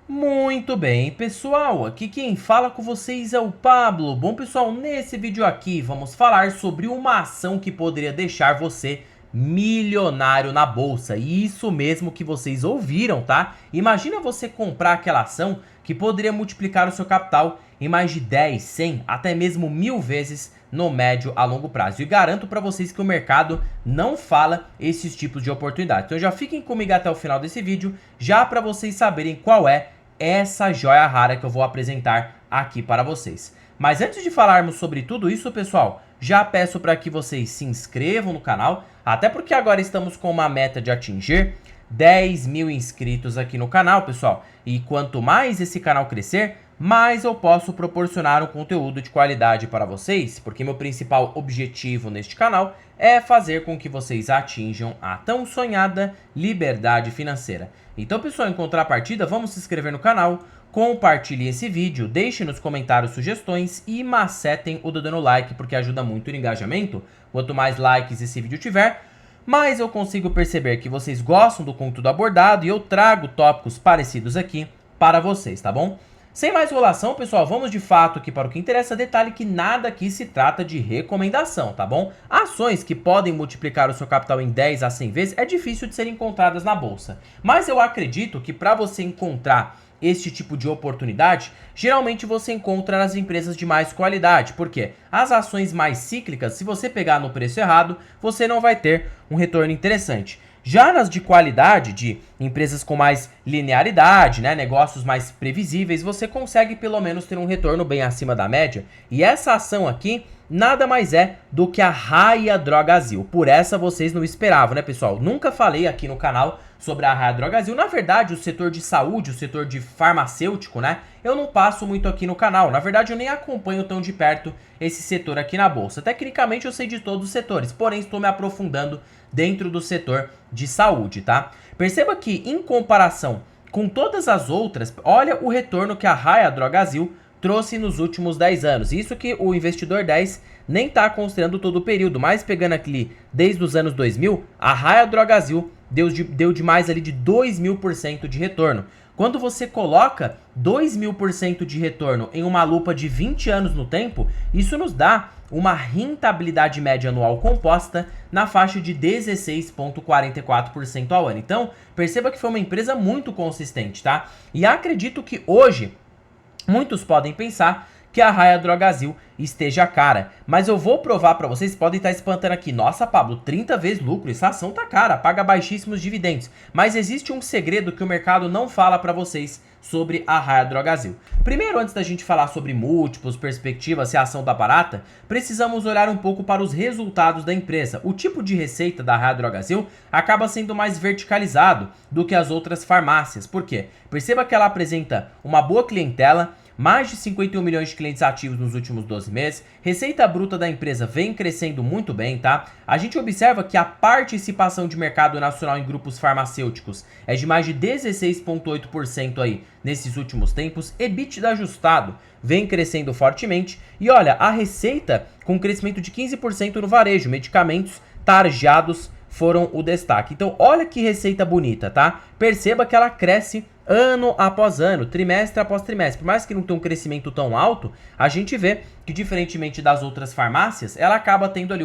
Muito bem, pessoal, aqui quem fala com vocês é o Pablo. Bom, pessoal, nesse vídeo aqui vamos falar sobre uma ação que poderia deixar você milionário na bolsa. Isso mesmo que vocês ouviram, tá? Imagina você comprar aquela ação que poderia multiplicar o seu capital em mais de 10, 100, até mesmo 1000 vezes no médio a longo prazo. E garanto para vocês que o mercado não fala esses tipos de oportunidades. Então já fiquem comigo até o final desse vídeo, já para vocês saberem qual é essa joia rara que eu vou apresentar aqui para vocês. Mas antes de falarmos sobre tudo isso, pessoal, já peço para que vocês se inscrevam no canal, até porque agora estamos com uma meta de atingir 10 mil inscritos aqui no canal, pessoal. E quanto mais esse canal crescer, mais eu posso proporcionar um conteúdo de qualidade para vocês, porque meu principal objetivo neste canal é fazer com que vocês atinjam a tão sonhada liberdade financeira. Então, pessoal, em contrapartida, vamos se inscrever no canal, compartilhe esse vídeo, deixe nos comentários sugestões e macetem o dedo no like, porque ajuda muito no engajamento. Quanto mais likes esse vídeo tiver, mais eu consigo perceber que vocês gostam do conteúdo abordado e eu trago tópicos parecidos aqui para vocês, tá bom? Sem mais enrolação, pessoal, vamos de fato aqui para o que interessa. Detalhe que nada aqui se trata de recomendação, tá bom? Ações que podem multiplicar o seu capital em 10 a 100 vezes é difícil de serem encontradas na bolsa. Mas eu acredito que para você encontrar este tipo de oportunidade, geralmente você encontra nas empresas de mais qualidade. Por quê? As ações mais cíclicas, se você pegar no preço errado, você não vai ter um retorno interessante. Já nas de qualidade, de empresas com mais linearidade, né, negócios mais previsíveis, você consegue pelo menos ter um retorno bem acima da média. E essa ação aqui nada mais é do que a Raia Drogasil. Por essa vocês não esperavam, né, pessoal? Nunca falei aqui no canal sobre a Raia Drogasil. Na verdade, o setor de saúde, o setor de farmacêutico, né, eu não passo muito aqui no canal. Na verdade, eu nem acompanho tão de perto esse setor aqui na bolsa. Tecnicamente, eu sei de todos os setores, porém estou me aprofundando dentro do setor de saúde, tá? Perceba que, em comparação com todas as outras, olha o retorno que a Raia Drogasil trouxe nos últimos 10 anos. Isso que o investidor 10 nem está considerando todo o período, mas pegando aqui desde os anos 2000, a Raia Drogasil deu de mais ali de 2000% de retorno. Quando você coloca 2000% de retorno em uma lupa de 20 anos no tempo, isso nos dá uma rentabilidade média anual composta na faixa de 16,44% ao ano. Então, perceba que foi uma empresa muito consistente, tá? E acredito que hoje muitos podem pensar que a Raia Drogasil esteja cara, mas eu vou provar para vocês. Podem estar espantando aqui, nossa, Pablo, 30 vezes lucro, essa ação tá cara, paga baixíssimos dividendos. Mas existe um segredo que o mercado não fala para vocês sobre a Raia Drogasil. Primeiro, antes da gente falar sobre múltiplos, perspectivas, se a ação tá barata, precisamos olhar um pouco para os resultados da empresa. O tipo de receita da Raia Drogasil acaba sendo mais verticalizado do que as outras farmácias. Por quê? Perceba que ela apresenta uma boa clientela, mais de 51 milhões de clientes ativos nos últimos 12 meses, receita bruta da empresa vem crescendo muito bem, tá? A gente observa que a participação de mercado nacional em grupos farmacêuticos é de mais de 16,8% aí nesses últimos tempos, EBITDA ajustado vem crescendo fortemente e olha, a receita com crescimento de 15% no varejo, medicamentos tarjados foram o destaque. Então olha que receita bonita, tá? Perceba que ela cresce ano após ano, trimestre após trimestre. Por mais que não tenha um crescimento tão alto, a gente vê que, diferentemente das outras farmácias, ela acaba tendo ali,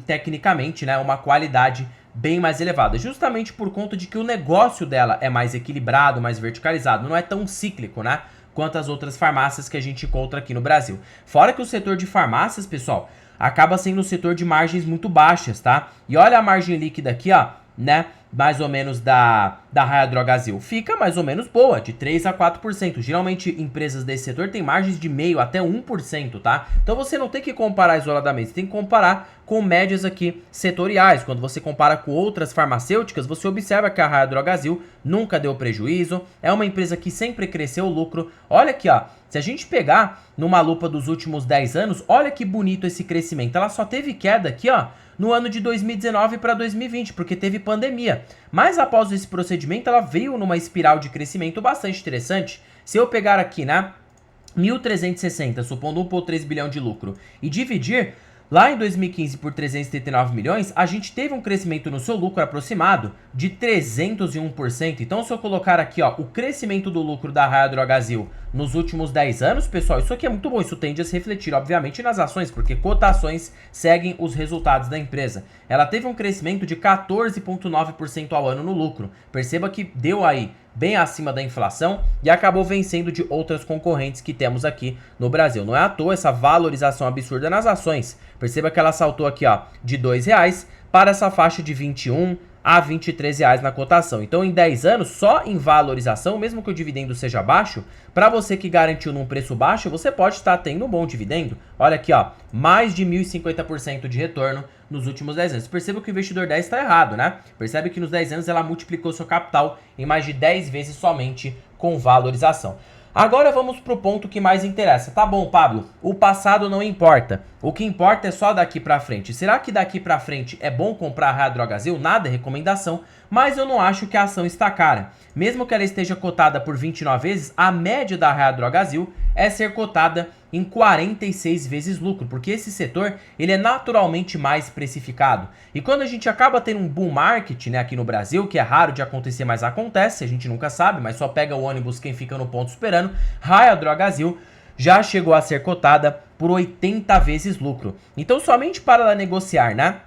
tecnicamente, né, uma qualidade bem mais elevada. Justamente por conta de que o negócio dela é mais equilibrado, mais verticalizado, não é tão cíclico, né, quanto as outras farmácias que a gente encontra aqui no Brasil. Fora que o setor de farmácias, pessoal, acaba sendo um setor de margens muito baixas, tá? E olha a margem líquida aqui, ó, né? Mais ou menos da Raia Drogasil. Fica mais ou menos boa, de 3 a 4%. Geralmente empresas desse setor têm margens de meio até 1%, tá? Então você não tem que comparar isoladamente, você tem que comparar com médias aqui setoriais. Quando você compara com outras farmacêuticas, você observa que a Raia Drogasil nunca deu prejuízo, é uma empresa que sempre cresceu o lucro. Olha aqui, ó, se a gente pegar numa lupa dos últimos 10 anos, olha que bonito esse crescimento. Ela só teve queda aqui, ó, no ano de 2019 para 2020, porque teve pandemia. Mas após esse procedimento, ela veio numa espiral de crescimento bastante interessante. Se eu pegar aqui, né, 1.360, supondo 1,3 bilhão de lucro, e dividir Lá em 2015, por 339 milhões, a gente teve um crescimento no seu lucro aproximado de 301%. Então, se eu colocar aqui, ó, o crescimento do lucro da Raia Drogasil nos últimos 10 anos, pessoal, isso aqui é muito bom. Isso tende a se refletir, obviamente, nas ações, porque cotações seguem os resultados da empresa. Ela teve um crescimento de 14,9% ao ano no lucro. Perceba que deu aí bem acima da inflação e acabou vencendo de outras concorrentes que temos aqui no Brasil. Não é à toa essa valorização absurda nas ações. Perceba que ela saltou aqui, ó, de R$2 para essa faixa de 21 a R$23 na cotação. Então, em 10 anos, só em valorização, mesmo que o dividendo seja baixo, para você que garantiu num preço baixo, você pode estar tendo um bom dividendo. Olha aqui, ó, mais de 1.050% de retorno nos últimos 10 anos. Perceba que o investidor 10 está errado, né? Percebe que nos 10 anos ela multiplicou seu capital em mais de 10 vezes somente com valorização. Agora vamos pro ponto que mais interessa. Tá bom, Pablo, o passado não importa. O que importa é só daqui pra frente. Será que daqui pra frente é bom comprar a Raia Drogasil? Nada é recomendação, mas eu não acho que a ação está cara. Mesmo que ela esteja cotada por 29 vezes, a média da Raia Drogasil é ser cotada em 46 vezes lucro, porque esse setor ele é naturalmente mais precificado. E quando a gente acaba tendo um bull market, né, aqui no Brasil, que é raro de acontecer, mas acontece, a gente nunca sabe, mas só pega o ônibus quem fica no ponto esperando, Raia Drogasil já chegou a ser cotada por 80 vezes lucro. Então somente para ela negociar, né?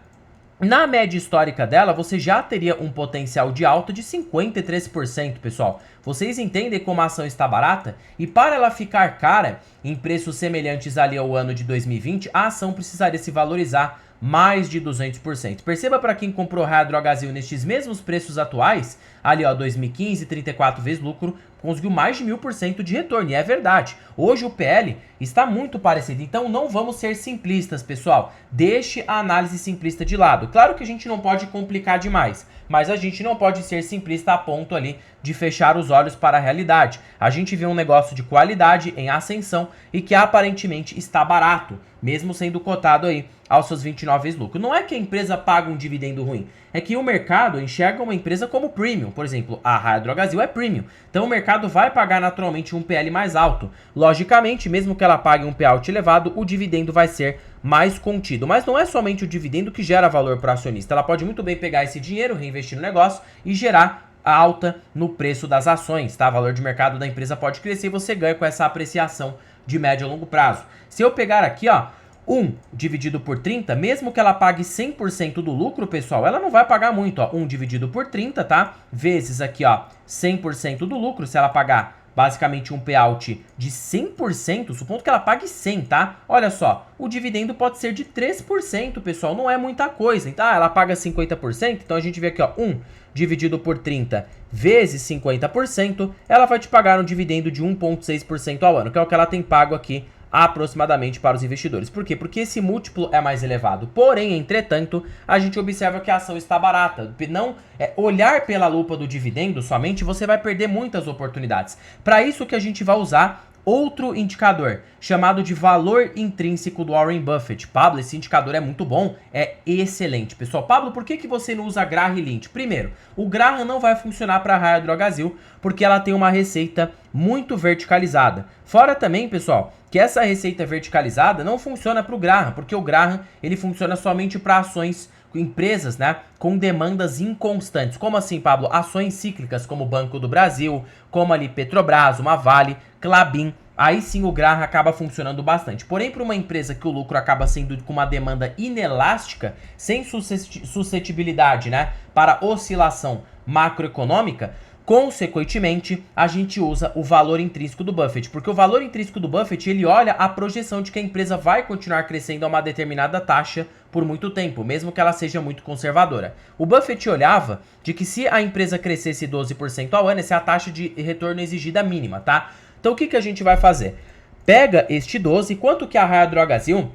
Na média histórica dela, você já teria um potencial de alta de 53%, pessoal. Vocês entendem como a ação está barata? E para ela ficar cara, em preços semelhantes ali ao ano de 2020, a ação precisaria se valorizar mais de 200%. Perceba para quem comprou Raia Drogasil nestes mesmos preços atuais, ali ó, 2015, 34 vezes lucro, conseguiu mais de 1000% de retorno, e é verdade. Hoje o PL está muito parecido, então não vamos ser simplistas, pessoal. Deixe a análise simplista de lado. Claro que a gente não pode complicar demais, mas a gente não pode ser simplista a ponto ali de fechar os olhos para a realidade. A gente vê um negócio de qualidade em ascensão e que aparentemente está barato, mesmo sendo cotado aí aos seus 29 vezes lucro. Não é que a empresa paga um dividendo ruim, é que o mercado enxerga uma empresa como premium. Por exemplo, a Raia Drogasil é premium, então o mercado vai pagar naturalmente um PL mais alto. Logicamente, mesmo que ela pague um payout elevado, o dividendo vai ser mais contido. Mas não é somente o dividendo que gera valor para o acionista. Ela pode muito bem pegar esse dinheiro, reinvestir no negócio e gerar a alta no preço das ações, tá? O valor de mercado da empresa pode crescer e você ganha com essa apreciação de médio a longo prazo. Se eu pegar aqui, ó, 1 dividido por 30, mesmo que ela pague 100% do lucro, pessoal, ela não vai pagar muito, ó. 1 dividido por 30, tá? Vezes aqui, ó, 100% do lucro, se ela pagar basicamente um payout de 100%, supondo que ela pague 100, tá? Olha só, o dividendo pode ser de 3%, pessoal, não é muita coisa. Então, ela paga 50%, então a gente vê aqui, ó, 1 dividido por 30 vezes 50%, ela vai te pagar um dividendo de 1,6% ao ano, que é o que ela tem pago aqui aproximadamente para os investidores. Por quê? Porque esse múltiplo é mais elevado. Porém, entretanto, a gente observa que a ação está barata. Não olhar pela lupa do dividendo somente, você vai perder muitas oportunidades. Para isso que a gente vai usar outro indicador, chamado de valor intrínseco do Warren Buffett. Pablo, esse indicador é muito bom, é excelente. Pessoal, Pablo, por que você não usa Graham e Lynch? Primeiro, o Graham não vai funcionar para a Raia Drogasil, porque ela tem uma receita muito verticalizada. Fora também, pessoal, que essa receita verticalizada não funciona para o Graham, porque o Graham ele funciona somente para ações, empresas, né, com demandas inconstantes. Como assim, Pablo? Ações cíclicas, como o Banco do Brasil, como ali Petrobras, uma Vale, Klabin. Aí sim o Graham acaba funcionando bastante. Porém, para uma empresa que o lucro acaba sendo com uma demanda inelástica, sem suscetibilidade, né, para oscilação macroeconômica, consequentemente, a gente usa o valor intrínseco do Buffett, porque o valor intrínseco do Buffett, ele olha a projeção de que a empresa vai continuar crescendo a uma determinada taxa por muito tempo, mesmo que ela seja muito conservadora. O Buffett olhava de que se a empresa crescesse 12% ao ano, essa é a taxa de retorno exigida mínima, tá? Então o que a gente vai fazer? Pega este 12, quanto que a Raia Drogasil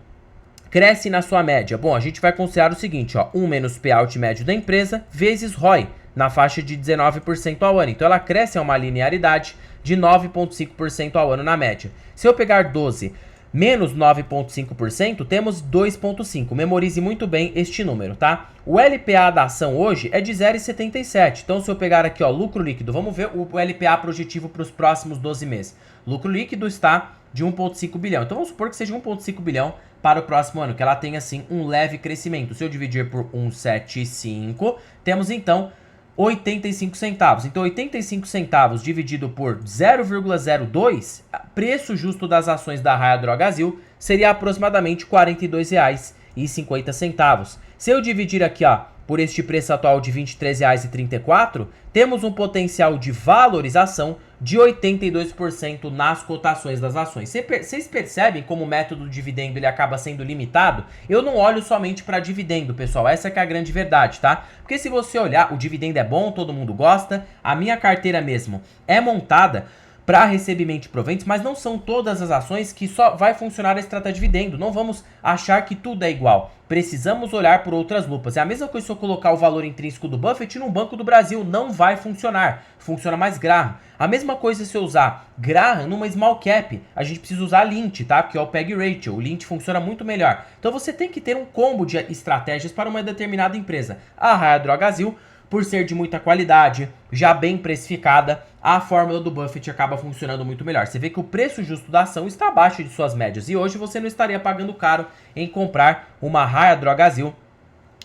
cresce na sua média? Bom, a gente vai considerar o seguinte, ó, 1 menos payout médio da empresa vezes ROI, na faixa de 19% ao ano. Então ela cresce a uma linearidade de 9,5% ao ano na média. Se eu pegar 12 menos 9,5%, temos 2,5%. Memorize muito bem este número, tá? O LPA da ação hoje é de 0,77. Então se eu pegar aqui, ó, lucro líquido, vamos ver o LPA projetivo para os próximos 12 meses. Lucro líquido está de 1,5 bilhão. Então vamos supor que seja 1,5 bilhão para o próximo ano, que ela tenha assim um leve crescimento. Se eu dividir por 1,75, temos então 85 centavos. Então 85 centavos dividido por 0,02, preço justo das ações da Raia Drogasil seria aproximadamente R$ 42,50. Se eu dividir aqui, ó, por este preço atual de R$ 23,34, temos um potencial de valorização de 82% nas cotações das ações. Vocês percebem como o método do dividendo ele acaba sendo limitado? Eu não olho somente para dividendo, pessoal, essa que é a grande verdade, tá? Porque se você olhar, o dividendo é bom, todo mundo gosta, a minha carteira mesmo é montada para recebimento de proventos, mas não são todas as ações que só vai funcionar esse tratar dividendo. Não vamos achar que tudo é igual. Precisamos olhar por outras lupas. É a mesma coisa se eu colocar o valor intrínseco do Buffett num Banco do Brasil. Não vai funcionar. Funciona mais Graham. A mesma coisa se eu usar Graham numa Small Cap. A gente precisa usar Lynch, tá? Porque é o PEG Ratio. O Lynch funciona muito melhor. Então você tem que ter um combo de estratégias para uma determinada empresa. A Raia Drogasil, por ser de muita qualidade, já bem precificada, a fórmula do Buffett acaba funcionando muito melhor. Você vê que o preço justo da ação está abaixo de suas médias. E hoje você não estaria pagando caro em comprar uma Raia Drogasil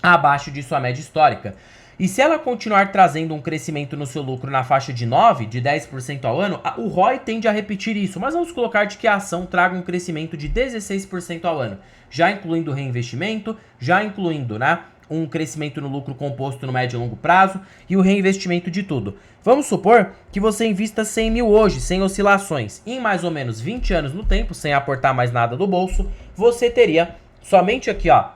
abaixo de sua média histórica. E se ela continuar trazendo um crescimento no seu lucro na faixa de 9%, de 10% ao ano, o ROI tende a repetir isso. Mas vamos colocar de que a ação traga um crescimento de 16% ao ano. Já incluindo reinvestimento, já incluindo, né, um crescimento no lucro composto no médio e longo prazo e o reinvestimento de tudo. Vamos supor que você invista 100 mil hoje, sem oscilações. Em mais ou menos 20 anos no tempo, sem aportar mais nada do bolso, você teria somente aqui, ó,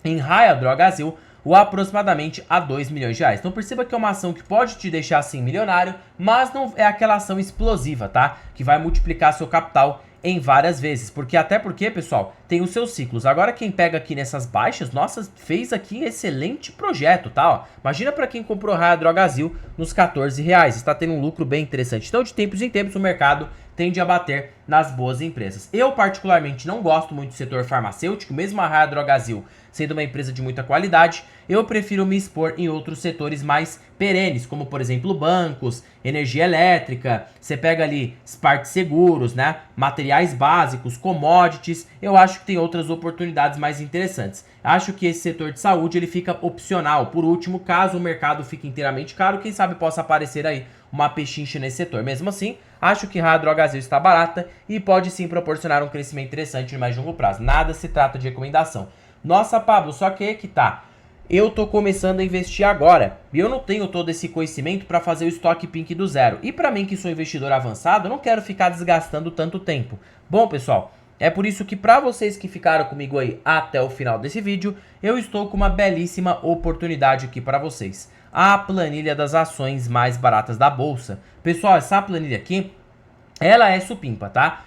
em Raia Drogasil, o aproximadamente a 2 milhões de reais. Então perceba que é uma ação que pode te deixar assim milionário, mas não é aquela ação explosiva, tá? Que vai multiplicar seu capital em várias vezes, porque até porque, pessoal, tem os seus ciclos. Agora quem pega aqui nessas baixas, nossa, fez aqui excelente projeto, tá? Ó, imagina para quem comprou Raia Drogasil nos R$14, está tendo um lucro bem interessante. Então de tempos em tempos o mercado tende a bater nas boas empresas. Eu particularmente não gosto muito do setor farmacêutico, mesmo a Raia Drogasil sendo uma empresa de muita qualidade, eu prefiro me expor em outros setores mais perenes, como por exemplo bancos, energia elétrica, você pega ali parte seguros, né, materiais básicos, commodities, eu acho que tem outras oportunidades mais interessantes. Acho que esse setor de saúde ele fica opcional, por último, caso o mercado fique inteiramente caro, quem sabe possa aparecer aí uma pechincha nesse setor. Mesmo assim, acho que a Drogasil está barata e pode sim proporcionar um crescimento interessante no mais longo prazo. Nada se trata de recomendação. Nossa, Pablo, só que é que tá. Eu tô começando a investir agora e eu não tenho todo esse conhecimento para fazer o estoque pink do zero. E para mim que sou investidor avançado, eu não quero ficar desgastando tanto tempo. Bom, pessoal, é por isso que para vocês que ficaram comigo aí até o final desse vídeo, eu estou com uma belíssima oportunidade aqui para vocês. A planilha das ações mais baratas da bolsa. Pessoal, essa planilha aqui, ela é supimpa, tá?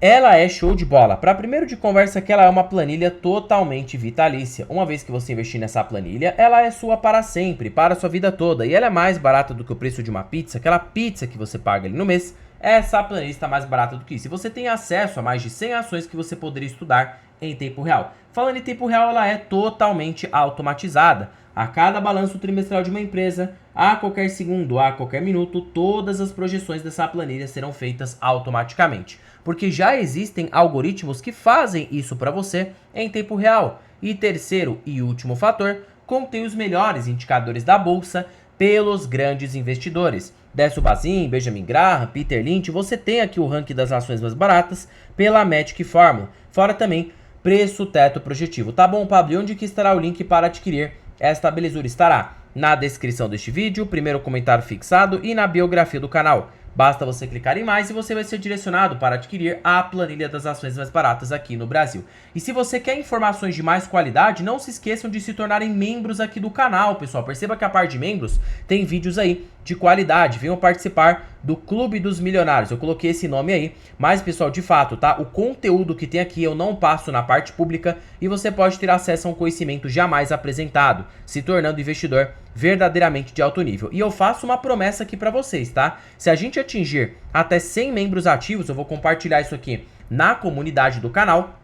Ela é show de bola. Para primeiro de conversa que ela é uma planilha totalmente vitalícia. Uma vez que você investir nessa planilha, ela é sua para sempre, para a sua vida toda. E ela é mais barata do que o preço de uma pizza. Aquela pizza que você paga ali no mês, essa planilha está mais barata do que isso. E você tem acesso a mais de 100 ações que você poderia estudar em tempo real. Falando em tempo real, ela é totalmente automatizada. A cada balanço trimestral de uma empresa, a qualquer segundo, a qualquer minuto, todas as projeções dessa planilha serão feitas automaticamente. Porque já existem algoritmos que fazem isso para você em tempo real. E terceiro e último fator, contém os melhores indicadores da bolsa pelos grandes investidores. Décio Bazin, Benjamin Graham, Peter Lynch, você tem aqui o ranking das ações mais baratas pela Magic Formula. Fora também preço teto projetivo. Tá bom, Pablo, e onde que estará o link para adquirir esta belezura? Estará na descrição deste vídeo, primeiro comentário fixado e na biografia do canal. Basta você clicar em mais e você vai ser direcionado para adquirir a planilha das ações mais baratas aqui no Brasil. E se você quer informações de mais qualidade, não se esqueçam de se tornarem membros aqui do canal, pessoal. Perceba que a parte de membros tem vídeos aí de qualidade. Venham participar do Clube dos Milionários. Eu coloquei esse nome aí, mas pessoal, de fato, tá? O conteúdo que tem aqui eu não passo na parte pública e você pode ter acesso a um conhecimento jamais apresentado, se tornando investidor verdadeiramente de alto nível. E eu faço uma promessa aqui para vocês, tá? Se a gente atingir até 100 membros ativos, eu vou compartilhar isso aqui na comunidade do canal.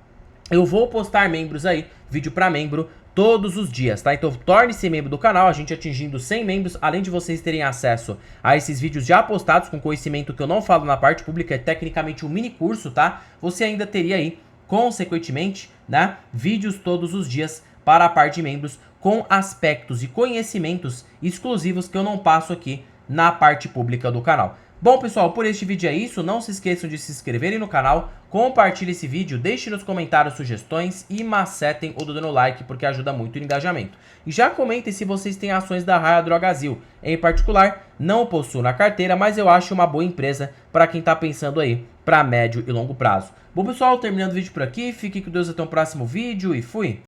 Eu vou postar membros aí, vídeo para membro, todos os dias, tá? Então torne-se membro do canal, a gente atingindo 100 membros, além de vocês terem acesso a esses vídeos já postados com conhecimento que eu não falo na parte pública, é tecnicamente um mini curso, tá? Você ainda teria aí consequentemente, né, vídeos todos os dias para a parte de membros com aspectos e conhecimentos exclusivos que eu não passo aqui na parte pública do canal. Bom, pessoal, por este vídeo é isso. Não se esqueçam de se inscreverem no canal, compartilhem esse vídeo, deixem nos comentários sugestões e macetem o dedo no like, porque ajuda muito o engajamento. E já comentem se vocês têm ações da Raia Drogasil. Em particular, não possuo na carteira, mas eu acho uma boa empresa para quem está pensando aí para médio e longo prazo. Bom, pessoal, terminando o vídeo por aqui. Fiquem com Deus até o próximo vídeo e fui!